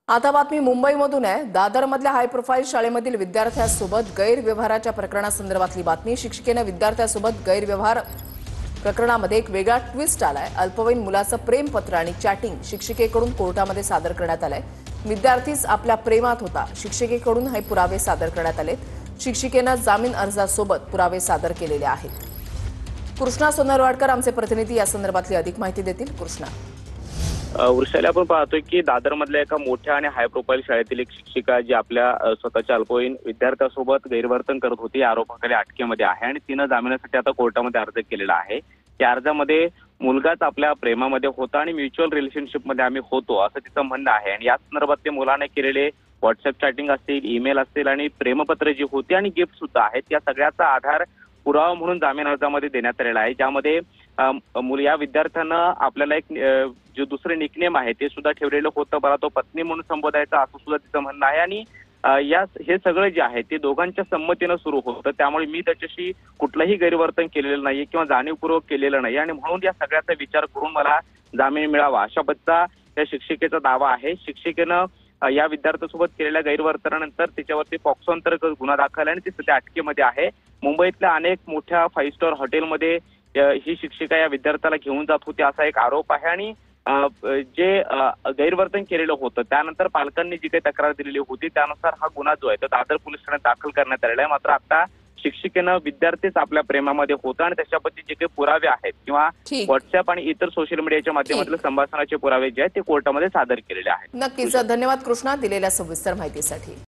आता बातमी मुंबईमधून आहे। दादरमधल्या हाय प्रोफाईल शाळेमधील विद्यार्थ्यांसोबत गैरव्यवहाराच्या प्रकरणासंदर्भातली बातमी। शिक्षिकेने विद्यार्थ्यांसोबत गैरव्यवहार प्रकरणामध्ये एक वेगळा ट्विस्ट आलाय। अल्पवयीन मुलाचं प्रेमपत्र आणि चॅटिंग शिक्षिकेकडून कोर्टामध्ये सादर करण्यात आलंय। विद्यार्थीच आपल्या प्रेमात होता, शिक्षिकेकडून हे पुरावे सादर करण्यात आलेत। शिक्षिकेनं जामीन अर्जासोबत पुरावे सादर केलेले आहेत। कृष्णा सोनरवाडकर आमचे प्रतिनिधी या संदर्भातली अधिक माहिती देतील। कृष्णा, वृषाली, आपण पाहतोय की दादरमधल्या एका मोठ्या आणि हाय प्रोफाईल शाळेतील एक शिक्षिका जी आपल्या स्वतःच्या अल्पवयीन विद्यार्थ्यासोबत गैरवर्तन करत होती या आरोपाखाली अटकेमध्ये आहे आणि तिनं जामिनासाठी आता कोर्टामध्ये अर्ज केलेला आहे। त्या अर्जामध्ये मुलगाच आपल्या प्रेमामध्ये होता आणि म्युच्युअल रिलेशनशिपमध्ये आम्ही होतो असं तिचं म्हणणं आहे। आणि या संदर्भात ते मुलाने केलेले व्हॉट्सअप चॅटिंग असतील, ईमेल असतील आणि प्रेमपत्र जी होती आणि गिफ्ट सुद्धा आहेत, या सगळ्याचा आधार पुरावा म्हणून जामीन अर्जामध्ये देण्यात आलेला आहे। ज्यामध्ये या विद्यार्थ्यानं आपल्याला एक जो दुसरे निकनेम आहे ते सुद्धा ठेवलेलं होतं, मला तो पत्नी म्हणून संबोधायचा असं सुद्धा तिचं म्हणणं आहे। आणि हे सगळं जे आहे ते दोघांच्या संमतीनं सुरू होतं, त्यामुळे मी त्याच्याशी कुठलंही गैरवर्तन केलेलं नाहीये किंवा जाणीवपूर्वक केलेलं नाही आणि म्हणून या सगळ्याचा विचार करून मला जामीन मिळावा अशा पद्धतीचा त्या शिक्षिकेचा दावा आहे। शिक्षिकेनं या विद्यार्थ्यासोबत केलेल्या गैरवर्तनानंतर तिच्यावरती पॉक्सो अंतर्गत गुन्हा दाखल आणि ती सध्या अटकेमध्ये आहे। मुंबईतल्या अनेक मोठ्या 5 स्टार हॉटेलमध्ये ही शिक्षिका या विद्यार्थ्याला घेऊन जात होती असा एक आरोप आहे। आणि जे गैरवर्तन केलेलं होतं त्यानंतर पालकांनी जी काही तक्रार दिलेली होती त्यानुसार हा गुन्हा जो आहे तो दादर पोलीस ठाण्यात दाखल करण्यात आलेला आहे। मात्र आता शिक्षिकेनं विद्यार्थीच आपल्या प्रेमामध्ये होता आणि त्याच्याबद्दल जे काही पुरावे आहेत किंवा व्हॉट्सअप आणि इतर सोशल मीडियाच्या माध्यमातून संभाषणाचे पुरावे जे आहेत ते कोर्टामध्ये सादर केलेले आहेत। नक्कीच, धन्यवाद कृष्णा दिलेल्या सविस्तर माहितीसाठी।